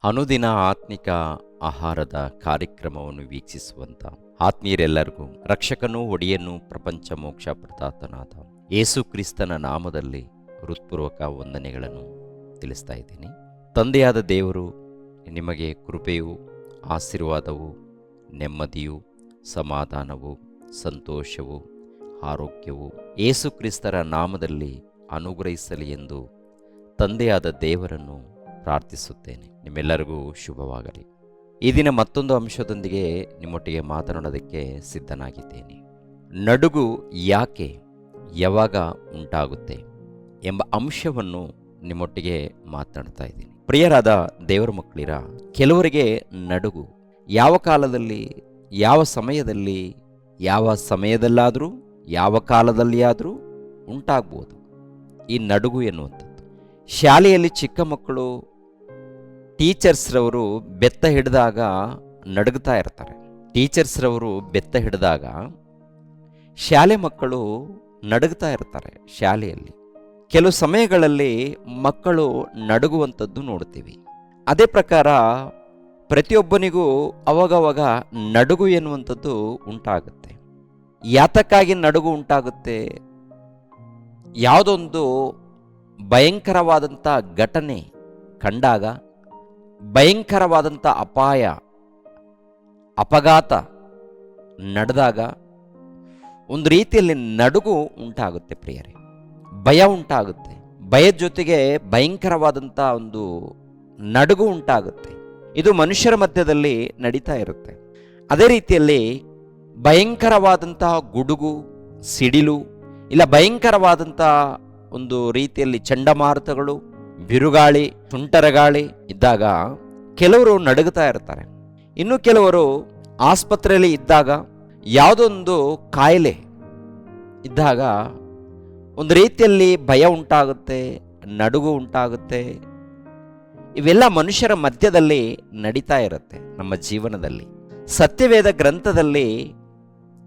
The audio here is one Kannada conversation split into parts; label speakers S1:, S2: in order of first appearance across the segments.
S1: ಅನುದಿನ ಆತ್ಮಿಕ ಆಹಾರದ ಕಾರ್ಯಕ್ರಮವನ್ನು ವೀಕ್ಷಿಸುವಂತ ಆತ್ಮೀಯರೆಲ್ಲರಿಗೂ ರಕ್ಷಕನೂ ಒಡೆಯನೂ ಪ್ರಪಂಚ ಮೋಕ್ಷ ಪ್ರದಾತನಾದ ಯೇಸು ಕ್ರಿಸ್ತನ ನಾಮದಲ್ಲಿ ಹೃತ್ಪೂರ್ವಕ ವಂದನೆಗಳನ್ನು ತಿಳಿಸ್ತಾ ಇದ್ದೀನಿ. ತಂದೆಯಾದ ದೇವರು ನಿಮಗೆ ಕೃಪೆಯು, ಆಶೀರ್ವಾದವು, ನೆಮ್ಮದಿಯು, ಸಮಾಧಾನವು, ಸಂತೋಷವು, ಆರೋಗ್ಯವು ಯೇಸು ಕ್ರಿಸ್ತರ ನಾಮದಲ್ಲಿ ಅನುಗ್ರಹಿಸಲಿ ಎಂದು ತಂದೆಯಾದ ದೇವರನ್ನು ಪ್ರಾರ್ಥಿಸುತ್ತೇನೆ. ನಿಮ್ಮೆಲ್ಲರಿಗೂ ಶುಭವಾಗಲಿ. ಈ ದಿನ ಮತ್ತೊಂದು ಅಂಶದೊಂದಿಗೆ ನಿಮ್ಮೊಟ್ಟಿಗೆ ಮಾತನಾಡೋದಕ್ಕೆ ಸಿದ್ಧನಾಗಿದ್ದೇನೆ. ನಡುಗು ಯಾಕೆ, ಯಾವಾಗ ಉಂಟಾಗುತ್ತೆ ಎಂಬ ಅಂಶವನ್ನು ನಿಮ್ಮೊಟ್ಟಿಗೆ ಮಾತನಾಡ್ತಾ ಇದ್ದೀನಿ. ಪ್ರಿಯರಾದ ದೇವರ ಮಕ್ಕಳಿರ, ಕೆಲವರಿಗೆ ನಡುಗು ಯಾವ ಕಾಲದಲ್ಲಿ, ಯಾವ ಸಮಯದಲ್ಲಿ, ಯಾವ ಸಮಯದಲ್ಲಾದರೂ, ಯಾವ ಕಾಲದಲ್ಲಿಯಾದರೂ ಉಂಟಾಗ್ಬೋದು. ಈ ನಡುಗು ಎನ್ನುವಂಥದ್ದು ಶಾಲೆಯಲ್ಲಿ ಚಿಕ್ಕ ಮಕ್ಕಳು ಟೀಚರ್ಸ್ರವರು ಬೆತ್ತ ಹಿಡಿದಾಗ ನಡುಗ್ತಾ ಇರ್ತಾರೆ. ಟೀಚರ್ಸ್ರವರು ಬೆತ್ತ ಹಿಡಿದಾಗ ಶಾಲೆ ಮಕ್ಕಳು ನಡುಗ್ತಾ ಇರ್ತಾರೆ. ಶಾಲೆಯಲ್ಲಿ ಕೆಲವು ಸಮಯಗಳಲ್ಲಿ ಮಕ್ಕಳು ನಡುಗುವಂಥದ್ದು ನೋಡ್ತೀವಿ. ಅದೇ ಪ್ರಕಾರ ಪ್ರತಿಯೊಬ್ಬನಿಗೂ ಅವಾಗವಾಗ ನಡುಗು ಎನ್ನುವಂಥದ್ದು ಉಂಟಾಗುತ್ತೆ. ಯಾತಕ್ಕಾಗಿ ನಡುಗು ಉಂಟಾಗುತ್ತೆ? ಯಾವುದೊಂದು ಭಯಂಕರವಾದಂಥ ಘಟನೆ ಕಂಡಾಗ, ಭಯಂಕರವಾದಂಥ ಅಪಾಯ, ಅಪಘಾತ ನಡೆದಾಗ ಒಂದು ರೀತಿಯಲ್ಲಿ ನಡುಗು ಉಂಟಾಗುತ್ತೆ ಪ್ರಿಯರೇ. ಭಯ ಉಂಟಾಗುತ್ತೆ. ಭಯದ ಜೊತೆಗೆ ಭಯಂಕರವಾದಂಥ ಒಂದು ನಡುಗು ಉಂಟಾಗುತ್ತೆ. ಇದು ಮನುಷ್ಯರ ಮಧ್ಯದಲ್ಲಿ ನಡೀತಾ ಇರುತ್ತೆ. ಅದೇ ರೀತಿಯಲ್ಲಿ ಭಯಂಕರವಾದಂತಹ ಗುಡುಗು, ಸಿಡಿಲು, ಇಲ್ಲ ಭಯಂಕರವಾದಂಥ ಒಂದು ರೀತಿಯಲ್ಲಿ ಚಂಡಮಾರುತಗಳು, ಬಿರುಗಾಳಿ, ಸುಂಟರಗಾಳಿ ಇದ್ದಾಗ ಕೆಲವರು ನಡುಗುತ್ತಾ ಇರ್ತಾರೆ. ಇನ್ನು ಕೆಲವರು ಆಸ್ಪತ್ರೆಯಲ್ಲಿ ಇದ್ದಾಗ, ಯಾವುದೊಂದು ಕಾಯಿಲೆ ಇದ್ದಾಗ ಒಂದು ರೀತಿಯಲ್ಲಿ ಭಯ ಉಂಟಾಗುತ್ತೆ, ನಡುಗು ಉಂಟಾಗುತ್ತೆ. ಇವೆಲ್ಲ ಮನುಷ್ಯರ ಮಧ್ಯದಲ್ಲಿ ನಡೀತಾ ಇರುತ್ತೆ ನಮ್ಮ ಜೀವನದಲ್ಲಿ. ಸತ್ಯವೇದ ಗ್ರಂಥದಲ್ಲಿ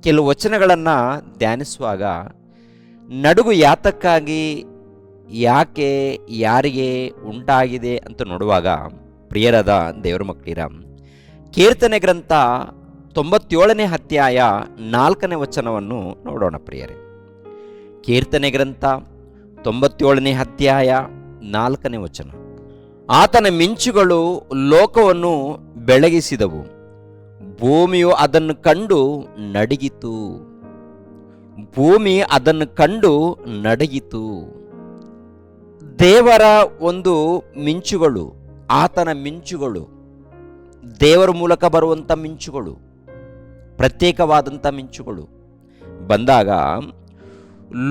S1: ಕೆಲವು ವಚನಗಳನ್ನು ಧ್ಯಾನಿಸುವಾಗ ನಡುಗು ಯಾತಕ್ಕಾಗಿ, ಯಾಕೆ, ಯಾರಿಗೆ ಉಂಟಾಗಿದೆ ಅಂತ ನೋಡುವಾಗ, ಪ್ರಿಯರಾದ ದೇವರ ಮಕ್ಕಳಿರ, ಕೀರ್ತನೆ ಗ್ರಂಥ 97ನೇ ಅಧ್ಯಾಯ 4ನೇ ವಚನವನ್ನು ನೋಡೋಣ ಪ್ರಿಯರೇ. ಕೀರ್ತನೆ ಗ್ರಂಥ 97ನೇ ಅಧ್ಯಾಯ 4ನೇ ವಚನ. ಆತನ ಮಿಂಚುಗಳು ಲೋಕವನ್ನು ಬೆಳಗಿಸಿದವು, ಭೂಮಿಯು ಅದನ್ನು ಕಂಡು ನಡುಗಿತು. ಭೂಮಿ ಅದನ್ನು ಕಂಡು ನಡುಗಿತು. ದೇವರ ಒಂದು ಮಿಂಚುಗಳು, ಆತನ ಮಿಂಚುಗಳು, ದೇವರ ಮೂಲಕ ಬರುವಂಥ ಮಿಂಚುಗಳು, ಪ್ರತ್ಯೇಕವಾದಂಥ ಮಿಂಚುಗಳು ಬಂದಾಗ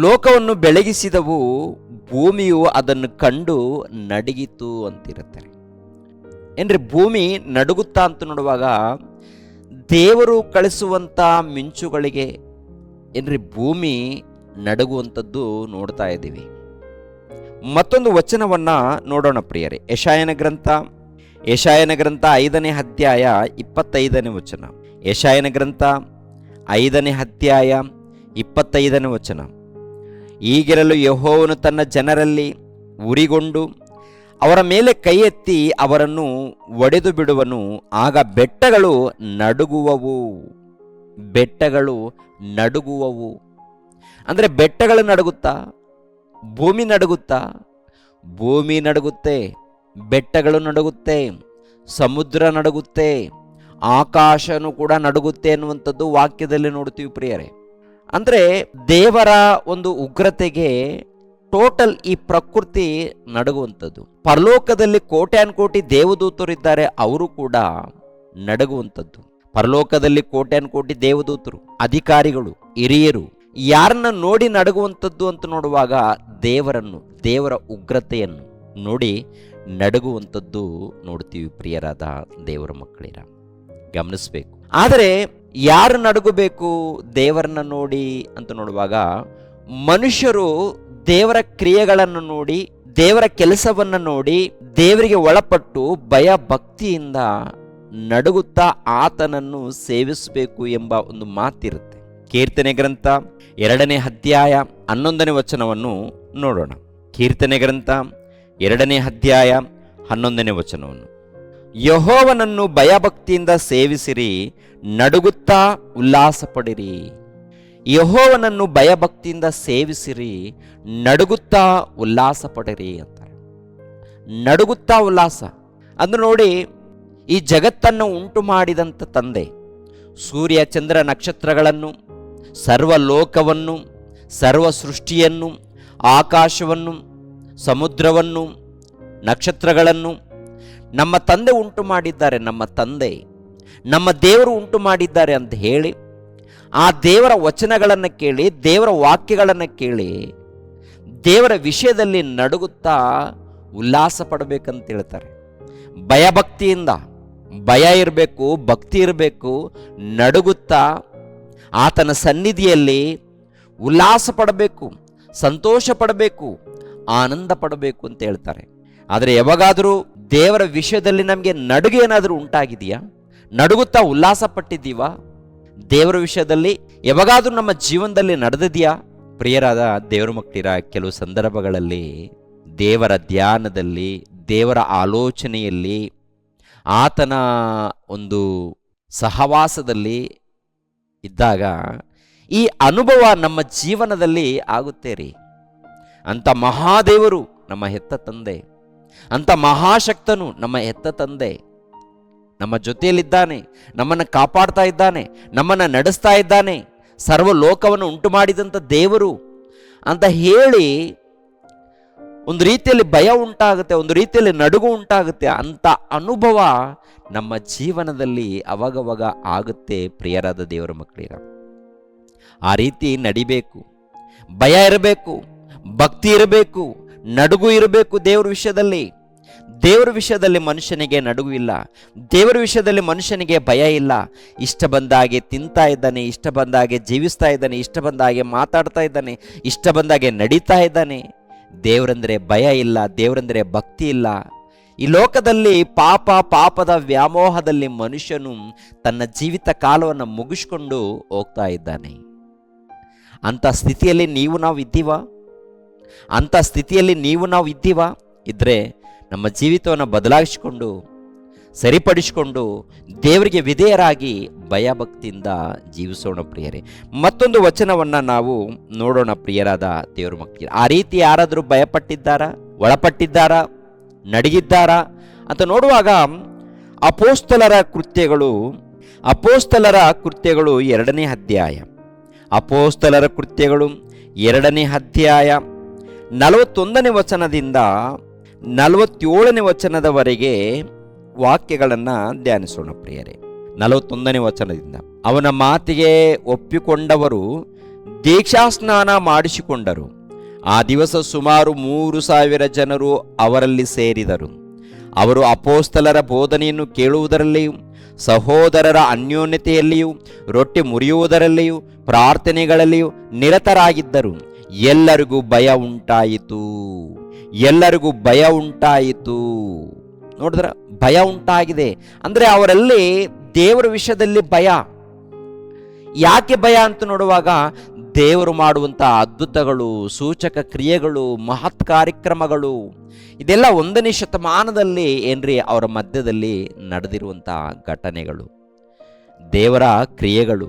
S1: ಲೋಕವನ್ನು ಬೆಳಗಿಸಿದವು, ಭೂಮಿಯು ಅದನ್ನು ಕಂಡು ನಡುಗಿತು ಅಂತಿರುತ್ತಾರೆ. ಏನ್ರಿ ಭೂಮಿ ನಡುಗುತ್ತಾ ಅಂತ ನೋಡುವಾಗ ದೇವರು ಕಳಿಸುವಂಥ ಮಿಂಚುಗಳಿಗೆ ಏನ್ರಿ ಭೂಮಿ ನಡುಗುವಂಥದ್ದು ನೋಡ್ತಾ ಇದ್ದೀವಿ. ಮತ್ತೊಂದು ವಚನವನ್ನ ನೋಡೋಣ ಪ್ರಿಯರೇ. ಯೆಶಾಯನ ಗ್ರಂಥ 5ನೇ ಅಧ್ಯಾಯ 25ನೇ ವಚನ. ಯೆಶಾಯನ ಗ್ರಂಥ 5ನೇ ಅಧ್ಯಾಯ 25ನೇ ವಚನ. ಹೀಗಿರಲು ಯೆಹೋವನು ತನ್ನ ಜನರಲ್ಲಿ ಉರಿಗೊಂಡು ಅವರ ಮೇಲೆ ಕೈ ಎತ್ತಿ ಅವರನ್ನು ಒಡೆದು ಬಿಡುವನು. ಆಗ ಬೆಟ್ಟಗಳು ನಡುಗುವವು. ಬೆಟ್ಟಗಳು ನಡುಗುವವು ಅಂದರೆ ಬೆಟ್ಟಗಳು ನಡುಗುತ್ತಾ, ಭೂಮಿ ನಡುಗುತ್ತಾ? ಭೂಮಿ ನಡುಗುತ್ತೆ, ಬೆಟ್ಟಗಳು ನಡುಗುತ್ತೆ, ಸಮುದ್ರ ನಡುಗುತ್ತೆ, ಆಕಾಶನೂ ಕೂಡ ನಡುಗುತ್ತೆ ಎನ್ನುವಂಥದ್ದು ವಾಕ್ಯದಲ್ಲಿ ನೋಡ್ತೀವಿ ಪ್ರಿಯರೇ. ಅಂದರೆ ದೇವರ ಒಂದು ಉಗ್ರತೆಗೆ ಟೋಟಲ್ ಈ ಪ್ರಕೃತಿ ನಡುಗುವಂಥದ್ದು. ಪರಲೋಕದಲ್ಲಿ ಕೋಟ್ಯಾನುಕೋಟಿ ದೇವದೂತರಿದ್ದಾರೆ, ಅವರು ಕೂಡ ನಡುಗುವಂಥದ್ದು. ಪರಲೋಕದಲ್ಲಿ ಕೋಟ್ಯಾನುಕೋಟಿ ದೇವದೂತರು, ಅಧಿಕಾರಿಗಳು, ಹಿರಿಯರು ಯಾರನ್ನ ನೋಡಿ ನಡುಗುವಂಥದ್ದು ಅಂತ ನೋಡುವಾಗ ದೇವರನ್ನು, ದೇವರ ಉಗ್ರತೆಯನ್ನು ನೋಡಿ ನಡುಗುವಂಥದ್ದು ನೋಡ್ತೀವಿ ಪ್ರಿಯರಾದ ದೇವರ ಮಕ್ಕಳಿರ. ಗಮನಿಸಬೇಕು. ಆದರೆ ಯಾರು ನಡುಗಬೇಕು ದೇವರನ್ನ ನೋಡಿ ಅಂತ ನೋಡುವಾಗ, ಮನುಷ್ಯರು ದೇವರ ಕ್ರಿಯೆಗಳನ್ನು ನೋಡಿ, ದೇವರ ಕೆಲಸವನ್ನು ನೋಡಿ, ದೇವರಿಗೆ ಒಳಪಟ್ಟು ಭಯ ಭಕ್ತಿಯಿಂದ ನಡುಗುತ್ತಾ ಆತನನ್ನು ಸೇವಿಸಬೇಕು ಎಂಬ ಒಂದು ಮಾತಿರುತ್ತೆ. ಕೀರ್ತನೆ ಗ್ರಂಥ 2ನೇ ಅಧ್ಯಾಯ 11ನೇ ವಚನವನ್ನು ನೋಡೋಣ. ಕೀರ್ತನೆ ಗ್ರಂಥ 2ನೇ ಅಧ್ಯಾಯ 11ನೇ ವಚನವನ್ನು. ಯೆಹೋವನನ್ನು ಭಯಭಕ್ತಿಯಿಂದ ಸೇವಿಸಿರಿ, ನಡುಗುತ್ತಾ ಉಲ್ಲಾಸ ಪಡಿರಿ. ಯೆಹೋವನನ್ನು ಭಯಭಕ್ತಿಯಿಂದ ಸೇವಿಸಿರಿ, ನಡುಗುತ್ತಾ ಉಲ್ಲಾಸ ಪಡಿರಿ ಅಂತಾರೆ. ನಡುಗುತ್ತಾ ಉಲ್ಲಾಸ ಅಂದ್ರೆ ನೋಡಿ, ಈ ಜಗತ್ತನ್ನು ಉಂಟು ಮಾಡಿದಂಥ ತಂದೆ ಸೂರ್ಯ ಚಂದ್ರ ನಕ್ಷತ್ರಗಳನ್ನು, ಸರ್ವಲೋಕವನ್ನು, ಸರ್ವ ಸೃಷ್ಟಿಯನ್ನು, ಆಕಾಶವನ್ನು, ಸಮುದ್ರವನ್ನು, ನಕ್ಷತ್ರಗಳನ್ನು ನಮ್ಮ ತಂದೆ ಉಂಟು ಮಾಡಿದ್ದಾರೆ. ನಮ್ಮ ದೇವರು ಉಂಟು ಮಾಡಿದ್ದಾರೆ ಅಂತ ಹೇಳಿ, ಆ ದೇವರ ವಚನಗಳನ್ನು ಕೇಳಿ, ದೇವರ ವಾಕ್ಯಗಳನ್ನು ಕೇಳಿ, ದೇವರ ವಿಷಯದಲ್ಲಿ ನಡುಗುತ್ತಾ ಉಲ್ಲಾಸ ಪಡಬೇಕಂತ ಹೇಳ್ತಾರೆ. ಭಯಭಕ್ತಿಯಿಂದ, ಭಯ ಇರಬೇಕು, ಭಕ್ತಿ ಇರಬೇಕು, ನಡುಗುತ್ತಾ ಆತನ ಸನ್ನಿಧಿಯಲ್ಲಿ ಉಲ್ಲಾಸ ಪಡಬೇಕು, ಸಂತೋಷ ಪಡಬೇಕು, ಆನಂದ ಪಡಬೇಕು ಅಂತ ಹೇಳ್ತಾರೆ. ಆದರೆ ಯಾವಾಗಾದರೂ ದೇವರ ವಿಷಯದಲ್ಲಿ ನಮಗೆ ನಡುಗೆ ಏನಾದರೂ ಉಂಟಾಗಿದೆಯಾ? ನಡುಗುತ್ತಾ ಉಲ್ಲಾಸ ಪಟ್ಟಿದ್ದೀವಾ? ದೇವರ ವಿಷಯದಲ್ಲಿ ಯಾವಾಗಾದರೂ ನಮ್ಮ ಜೀವನದಲ್ಲಿ ನಡೆದಿದೆಯಾ? ಪ್ರಿಯರಾದ ದೇವರ ಮಕ್ಕಳಿರ, ಕೆಲವು ಸಂದರ್ಭಗಳಲ್ಲಿ ದೇವರ ಧ್ಯಾನದಲ್ಲಿ, ದೇವರ ಆಲೋಚನೆಯಲ್ಲಿ, ಆತನ ಒಂದು ಸಹವಾಸದಲ್ಲಿ ಇದ್ದಾಗ ಈ ಅನುಭವ ನಮ್ಮ ಜೀವನದಲ್ಲಿ ಆಗುತ್ತೆ ರೀ. ಅಂಥ ಮಹಾದೇವರು ನಮ್ಮ ಹೆತ್ತ ತಂದೆ, ಅಂಥ ಮಹಾಶಕ್ತನು ನಮ್ಮ ಹೆತ್ತ ತಂದೆ ನಮ್ಮ ಜೊತೆಯಲ್ಲಿದ್ದಾನೆ, ನಮ್ಮನ್ನು ಕಾಪಾಡ್ತಾ ಇದ್ದಾನೆ, ನಮ್ಮನ್ನು ನಡೆಸ್ತಾ ಇದ್ದಾನೆ, ಸರ್ವ ಲೋಕವನ್ನು ಉಂಟು ಮಾಡಿದಂಥ ದೇವರು ಅಂತ ಹೇಳಿ ಒಂದು ರೀತಿಯಲ್ಲಿ ಭಯ ಉಂಟಾಗುತ್ತೆ, ಒಂದು ರೀತಿಯಲ್ಲಿ ನಡುಗು ಉಂಟಾಗುತ್ತೆ. ಅಂಥ ಅನುಭವ ನಮ್ಮ ಜೀವನದಲ್ಲಿ ಅವಾಗವಾಗ ಆಗುತ್ತೆ. ಪ್ರಿಯರಾದ ದೇವರ ಮಕ್ಕಳಿರ, ಆ ರೀತಿ ನಡಿಬೇಕು. ಭಯ ಇರಬೇಕು, ಭಕ್ತಿ ಇರಬೇಕು, ನಡುಗು ಇರಬೇಕು. ದೇವರ ವಿಷಯದಲ್ಲಿ ಮನುಷ್ಯನಿಗೆ ನಡುಗು ಇಲ್ಲ, ದೇವರ ವಿಷಯದಲ್ಲಿ ಮನುಷ್ಯನಿಗೆ ಭಯ ಇಲ್ಲ. ಇಷ್ಟ ಬಂದಾಗೆ ತಿಂತಾ ಇದ್ದಾನೆ, ಇಷ್ಟ ಬಂದಾಗೆ ಜೀವಿಸ್ತಾ ಇದ್ದಾನೆ, ಇಷ್ಟ ಬಂದಾಗೆ ಮಾತಾಡ್ತಾ ಇದ್ದಾನೆ, ಇಷ್ಟ ಬಂದಾಗೆ ನಡೀತಾ ಇದ್ದಾನೆ. ದೇವರಂದರೆ ಭಯ ಇಲ್ಲ, ದೇವರಂದರೆ ಭಕ್ತಿ ಇಲ್ಲ. ಈ ಲೋಕದಲ್ಲಿ ಪಾಪದ ವ್ಯಾಮೋಹದಲ್ಲಿ ಮನುಷ್ಯನು ತನ್ನ ಜೀವಿತ ಕಾಲವನ್ನು ಮುಗಿಸ್ಕೊಂಡು ಹೋಗ್ತಾ ಇದ್ದಾನೆ. ಅಂಥ ಸ್ಥಿತಿಯಲ್ಲಿ ನೀವು ನಾವು ಇದ್ದೀವಾ? ಇದ್ದರೆ ನಮ್ಮ ಜೀವಿತವನ್ನು ಬದಲಾಯಿಸಿಕೊಂಡು, ಸರಿಪಡಿಸಿಕೊಂಡು, ದೇವರಿಗೆ ವಿಧೇಯರಾಗಿ ಭಯಭಕ್ತಿಯಿಂದ ಜೀವಿಸೋಣ ಪ್ರಿಯರೇ. ಮತ್ತೊಂದು ವಚನವನ್ನು ನಾವು ನೋಡೋಣ ಪ್ರಿಯರಾದ ದೇವರ ಮಕ್ಕಳು. ಆ ರೀತಿ ಯಾರಾದರೂ ಭಯಪಟ್ಟಿದ್ದಾರಾ, ಒಳಪಟ್ಟಿದ್ದಾರಾ, ನಡಗಿದ್ದಾರಾ ಅಂತ ನೋಡುವಾಗ ಅಪೋಸ್ತಲರ ಕೃತ್ಯಗಳು 2ನೇ ಅಧ್ಯಾಯ, ಅಪೋಸ್ತಲರ ಕೃತ್ಯಗಳು 2ನೇ ಅಧ್ಯಾಯ 41ನೇ ವಚನದಿಂದ 47ನೇ ವಚನದವರೆಗೆ ವಾಕ್ಯಗಳನ್ನು ಧ್ಯಾನಿಸೋಣ ಪ್ರಿಯರೇ. 41ನೇ ವಚನದಿಂದ, ಅವನ ಮಾತಿಗೆ ಒಪ್ಪಿಕೊಂಡವರು ದೀಕ್ಷಾಸ್ನಾನ ಮಾಡಿಸಿಕೊಂಡರು. ಆ ದಿವಸ ಸುಮಾರು 3,000 ಜನರು ಅವರಲ್ಲಿ ಸೇರಿದರು. ಅವರು ಅಪೋಸ್ತಲರ ಬೋಧನೆಯನ್ನು ಕೇಳುವುದರಲ್ಲಿಯೂ, ಸಹೋದರರ ಅನ್ಯೋನ್ಯತೆಯಲ್ಲಿಯೂ, ರೊಟ್ಟಿ ಮುರಿಯುವುದರಲ್ಲಿಯೂ, ಪ್ರಾರ್ಥನೆಗಳಲ್ಲಿಯೂ ನಿರತರಾಗಿದ್ದರು. ಎಲ್ಲರಿಗೂ ಭಯ ಉಂಟಾಯಿತು. ನೋಡಿದ್ರ, ಭಯ ಉಂಟಾಗಿದೆ ಅಂದರೆ ಅವರಲ್ಲಿ ದೇವರ ವಿಷಯದಲ್ಲಿ ಭಯ. ಯಾಕೆ ಭಯ ಅಂತ ನೋಡುವಾಗ, ದೇವರು ಮಾಡುವಂಥ ಅದ್ಭುತಗಳು, ಸೂಚಕ ಕ್ರಿಯೆಗಳು, ಮಹತ್ ಕಾರ್ಯಕ್ರಮಗಳು ಇದೆಲ್ಲ 1ನೇ ಶತಮಾನದಲ್ಲಿ ಅವರ ಮಧ್ಯದಲ್ಲಿ ನಡೆದಿರುವಂಥ ಘಟನೆಗಳು, ದೇವರ ಕ್ರಿಯೆಗಳು.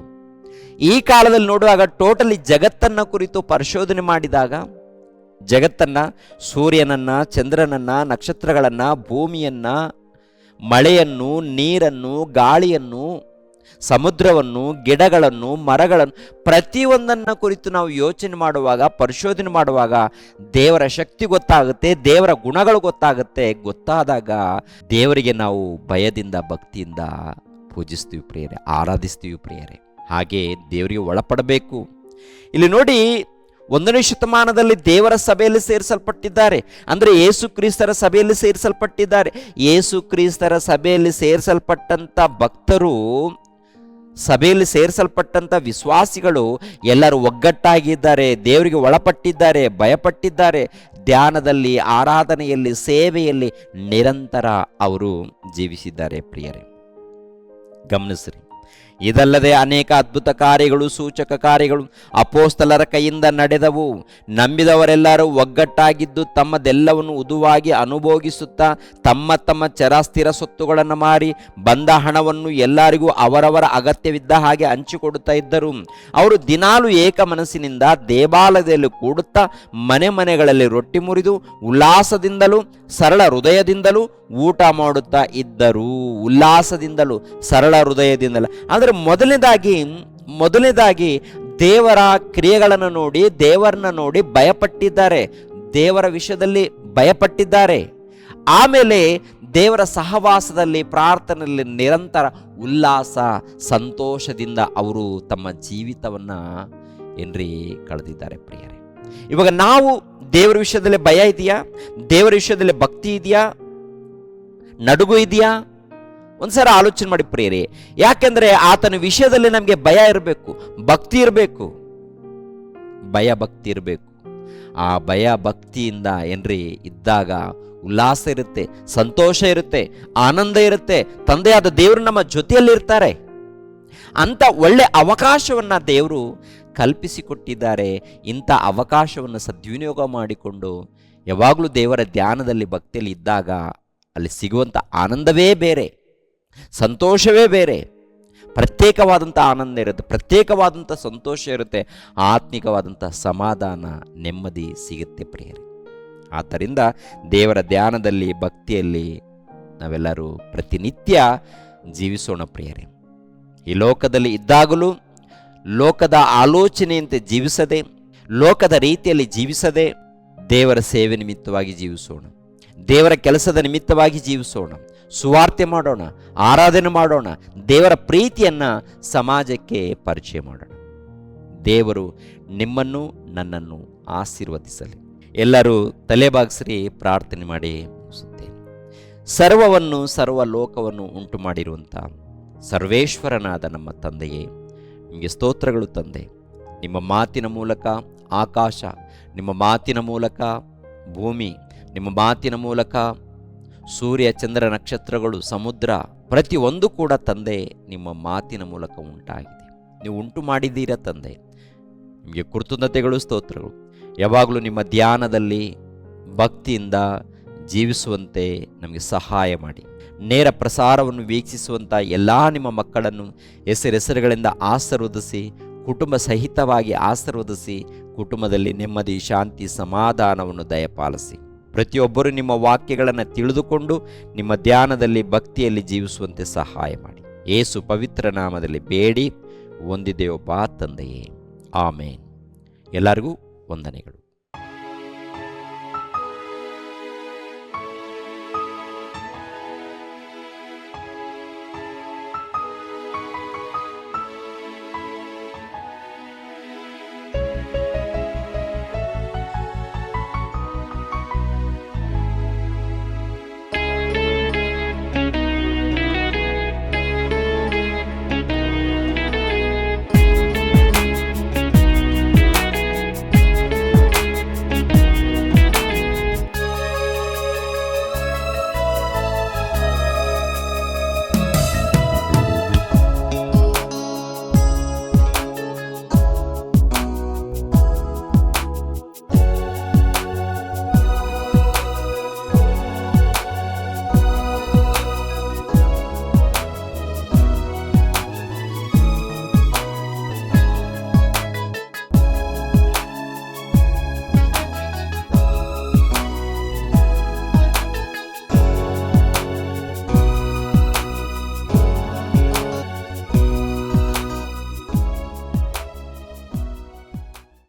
S1: ಈ ಕಾಲದಲ್ಲಿ ನೋಡುವಾಗ ಟೋಟಲಿ ಜಗತ್ತನ್ನು ಕುರಿತು ಪರಿಶೋಧನೆ ಮಾಡಿದಾಗ, ಜಗತ್ತನ್ನು, ಸೂರ್ಯನನ್ನು, ಚಂದ್ರನನ್ನು, ನಕ್ಷತ್ರಗಳನ್ನು, ಭೂಮಿಯನ್ನು, ಮಳೆಯನ್ನು, ನೀರನ್ನು, ಗಾಳಿಯನ್ನು, ಸಮುದ್ರವನ್ನು, ಗಿಡಗಳನ್ನು, ಮರಗಳನ್ನು, ಪ್ರತಿಯೊಂದನ್ನು ಕುರಿತು ನಾವು ಯೋಚನೆ ಮಾಡುವಾಗ, ಪರಿಶೋಧನೆ ಮಾಡುವಾಗ ದೇವರ ಶಕ್ತಿ ಗೊತ್ತಾಗುತ್ತೆ, ದೇವರ ಗುಣಗಳು ಗೊತ್ತಾದಾಗ ದೇವರಿಗೆ ನಾವು ಭಯದಿಂದ, ಭಕ್ತಿಯಿಂದ ಪೂಜಿಸ್ತೀವಿ ಪ್ರಿಯರೇ, ಆರಾಧಿಸ್ತೀವಿ ಪ್ರಿಯರೇ. ಹಾಗೆ ದೇವರಿಗೆ ಒಳಪಡಬೇಕು. ಇಲ್ಲಿ ನೋಡಿ, 1ನೇ ಶತಮಾನದಲ್ಲಿ ದೇವರ ಸಭೆಯಲ್ಲಿ ಸೇರಿಸಲ್ಪಟ್ಟಿದ್ದಾರೆ, ಅಂದರೆ ಯೇಸು ಕ್ರಿಸ್ತರ ಸಭೆಯಲ್ಲಿ ಸೇರಿಸಲ್ಪಟ್ಟಿದ್ದಾರೆ. ಯೇಸು ಕ್ರಿಸ್ತರ ಸಭೆಯಲ್ಲಿ ಸೇರಿಸಲ್ಪಟ್ಟಂಥ ಭಕ್ತರು, ಸಭೆಯಲ್ಲಿ ಸೇರಿಸಲ್ಪಟ್ಟಂಥ ವಿಶ್ವಾಸಿಗಳು ಎಲ್ಲರೂ ಒಗ್ಗಟ್ಟಾಗಿದ್ದಾರೆ, ದೇವರಿಗೆ ಒಳಪಟ್ಟಿದ್ದಾರೆ, ಭಯಪಟ್ಟಿದ್ದಾರೆ. ಧ್ಯಾನದಲ್ಲಿ, ಆರಾಧನೆಯಲ್ಲಿ, ಸೇವೆಯಲ್ಲಿ ನಿರಂತರ ಅವರು ಜೀವಿಸಿದ್ದಾರೆ ಪ್ರಿಯರೇ. ಗಮನಿಸ್ರಿ, ಇದಲ್ಲದೆ ಅನೇಕ ಅದ್ಭುತ ಕಾರ್ಯಗಳು, ಸೂಚಕ ಕಾರ್ಯಗಳು ಅಪೋಸ್ತಲರ ಕೈಯಿಂದ ನಡೆದವು. ನಂಬಿದವರೆಲ್ಲರೂ ಒಗ್ಗಟ್ಟಾಗಿದ್ದು ತಮ್ಮದೆಲ್ಲವನ್ನು ಉದುವಾಗಿ ಅನುಭೋಗಿಸುತ್ತಾ ತಮ್ಮ ತಮ್ಮ ಚರಾಸ್ಥಿರ ಸೊತ್ತುಗಳನ್ನು ಮಾರಿ ಬಂದ ಹಣವನ್ನು ಎಲ್ಲರಿಗೂ ಅವರವರ ಅಗತ್ಯವಿದ್ದ ಹಾಗೆ ಹಂಚಿಕೊಡುತ್ತಾ ಇದ್ದರು. ಅವರು ದಿನಾಲು ಏಕ ಮನಸ್ಸಿನಿಂದ ದೇವಾಲಯದಲ್ಲಿ ಕೂಡುತ್ತಾ ಮನೆ ಮನೆಗಳಲ್ಲಿ ರೊಟ್ಟಿ ಮುರಿದು ಉಲ್ಲಾಸದಿಂದಲೂ ಸರಳ ಹೃದಯದಿಂದಲೂ ಊಟ ಮಾಡುತ್ತಾ ಇದ್ದರು. ಉಲ್ಲಾಸದಿಂದಲೂ ಸರಳ ಹೃದಯದಿಂದಲೂ ಅಂದರೆ ಮೊದಲನೇದಾಗಿ ದೇವರ ಕ್ರಿಯೆಗಳನ್ನು ನೋಡಿ, ದೇವರನ್ನ ನೋಡಿ ಭಯಪಟ್ಟಿದ್ದಾರೆ, ದೇವರ ವಿಷಯದಲ್ಲಿ ಭಯಪಟ್ಟಿದ್ದಾರೆ. ಆಮೇಲೆ ದೇವರ ಸಹವಾಸದಲ್ಲಿ, ಪ್ರಾರ್ಥನೆಯಲ್ಲಿ ನಿರಂತರ ಉಲ್ಲಾಸ, ಸಂತೋಷದಿಂದ ಅವರು ತಮ್ಮ ಜೀವಿತವನ್ನು ಕಳೆದಿದ್ದಾರೆ ಪ್ರಿಯರೇ. ಇವಾಗ ನಾವು ದೇವರ ವಿಷಯದಲ್ಲಿ ಭಯ ಇದೆಯಾ? ದೇವರ ವಿಷಯದಲ್ಲಿ ಭಕ್ತಿ ಇದೆಯಾ? ನಡುಗು ಇದೆಯಾ? ಒಂದ್ಸಲ ಆಲೋಚನೆ ಮಾಡಿ ಪ್ರಿಯರೇ. ಯಾಕೆಂದ್ರೆ ಆತನ ವಿಷಯದಲ್ಲಿ ನಮಗೆ ಭಯ ಇರಬೇಕು, ಭಕ್ತಿ ಇರಬೇಕು. ಭಯ ಭಕ್ತಿ ಇರಬೇಕು. ಆ ಭಯ ಭಕ್ತಿಯಿಂದ ಇದ್ದಾಗ ಉಲ್ಲಾಸ ಇರುತ್ತೆ, ಸಂತೋಷ ಇರುತ್ತೆ, ಆನಂದ ಇರುತ್ತೆ. ತಂದೆಯಾದ ದೇವರು ನಮ್ಮ ಜೊತೆಯಲ್ಲಿ ಇರ್ತಾರೆ. ಅಂತ ಒಳ್ಳೆ ಅವಕಾಶವನ್ನ ದೇವರು ಕಲ್ಪಿಸಿಕೊಟ್ಟಿದ್ದಾರೆ. ಇಂಥ ಅವಕಾಶವನ್ನು ಸದ್ವಿನಿಯೋಗ ಮಾಡಿಕೊಂಡು ಯಾವಾಗಲೂ ದೇವರ ಧ್ಯಾನದಲ್ಲಿ, ಭಕ್ತಿಯಲ್ಲಿ ಇದ್ದಾಗ ಅಲ್ಲಿ ಸಿಗುವಂಥ ಆನಂದವೇ ಬೇರೆ, ಸಂತೋಷವೇ ಬೇರೆ. ಪ್ರತ್ಯೇಕವಾದಂಥ ಆನಂದ ಇರುತ್ತೆ, ಪ್ರತ್ಯೇಕವಾದಂಥ ಸಂತೋಷ ಇರುತ್ತೆ, ಆತ್ಮಿಕವಾದಂಥ ಸಮಾಧಾನ, ನೆಮ್ಮದಿ ಸಿಗುತ್ತೆ ಪ್ರಿಯರೇ. ಆದ್ದರಿಂದ ದೇವರ ಧ್ಯಾನದಲ್ಲಿ, ಭಕ್ತಿಯಲ್ಲಿ ನಾವೆಲ್ಲರೂ ಪ್ರತಿನಿತ್ಯ ಜೀವಿಸೋಣ ಪ್ರಿಯರೇ. ಈ ಲೋಕದಲ್ಲಿ ಇದ್ದಾಗಲೂ ಲೋಕದ ಆಲೋಚನೆಯಂತೆ ಜೀವಿಸದೆ, ಲೋಕದ ರೀತಿಯಲ್ಲಿ ಜೀವಿಸದೆ, ದೇವರ ಸೇವೆ ನಿಮಿತ್ತವಾಗಿ ಜೀವಿಸೋಣ, ದೇವರ ಕೆಲಸದ ನಿಮಿತ್ತವಾಗಿ ಜೀವಿಸೋಣ, ಸುವಾರ್ತೆ ಮಾಡೋಣ, ಆರಾಧನೆ ಮಾಡೋಣ, ದೇವರ ಪ್ರೀತಿಯನ್ನು ಸಮಾಜಕ್ಕೆ ಪರಿಚಯ ಮಾಡೋಣ. ದೇವರು ನಿಮ್ಮನ್ನು ನನ್ನನ್ನು ಆಶೀರ್ವದಿಸಲಿ. ಎಲ್ಲರೂ ತಲೆಬಾಗಿಸಿ ಪ್ರಾರ್ಥನೆ ಮಾಡಿ ಮುಗಿಸುತ್ತೇನೆ. ಸರ್ವವನ್ನು, ಸರ್ವ ಲೋಕವನ್ನು ಉಂಟು ಮಾಡಿರುವಂಥ ಸರ್ವೇಶ್ವರನಾದ ನಮ್ಮ ತಂದೆಯೇ, ನಿಮಗೆ ಸ್ತೋತ್ರಗಳು ತಂದೆ. ನಿಮ್ಮ ಮಾತಿನ ಮೂಲಕ ಆಕಾಶ, ನಿಮ್ಮ ಮಾತಿನ ಮೂಲಕ ಭೂಮಿ, ನಿಮ್ಮ ಮಾತಿನ ಮೂಲಕ ಸೂರ್ಯ, ಚಂದ್ರ, ನಕ್ಷತ್ರಗಳು, ಸಮುದ್ರ ಪ್ರತಿಯೊಂದು ಕೂಡ ತಂದೆ ನಿಮ್ಮ ಮಾತಿನ ಮೂಲಕ ಉಂಟಾಗಿದೆ. ನೀವು ಉಂಟು ಮಾಡಿದ್ದೀರಾ ತಂದೆ. ನಿಮಗೆ ಕೃತಜ್ಞತೆಗಳು, ಸ್ತೋತ್ರಗಳು. ಯಾವಾಗಲೂ ನಿಮ್ಮ ಧ್ಯಾನದಲ್ಲಿ ಭಕ್ತಿಯಿಂದ ಜೀವಿಸುವಂತೆ ನಮಗೆ ಸಹಾಯ ಮಾಡಿ. ನೇರ ಪ್ರಸಾರವನ್ನು ವೀಕ್ಷಿಸುವಂಥ ಎಲ್ಲ ನಿಮ್ಮ ಮಕ್ಕಳನ್ನು ಹೆಸರುಗಳಿಂದ ಆಶೀರ್ವದಿಸಿ, ಕುಟುಂಬ ಸಹಿತವಾಗಿ ಆಶೀರ್ವದಿಸಿ, ಕುಟುಂಬದಲ್ಲಿ ನೆಮ್ಮದಿ, ಶಾಂತಿ, ಸಮಾಧಾನವನ್ನು ದಯಪಾಲಿಸಿ. ಪ್ರತಿಯೊಬ್ಬರು ನಿಮ್ಮ ವಾಕ್ಯಗಳನ್ನು ತಿಳಿದುಕೊಂಡು ನಿಮ್ಮ ಧ್ಯಾನದಲ್ಲಿ, ಭಕ್ತಿಯಲ್ಲಿ ಜೀವಿಸುವಂತೆ ಸಹಾಯ ಮಾಡಿ. ಯೇಸು ಪವಿತ್ರ ನಾಮದಲ್ಲಿ ಬೇಡಿ ಹೊಂದಿದೆಯೋ ಬಾ ತಂದೆಯೇ, ಆಮೇನ್. ಎಲ್ಲರಿಗೂ ವಂದನೆಗಳು.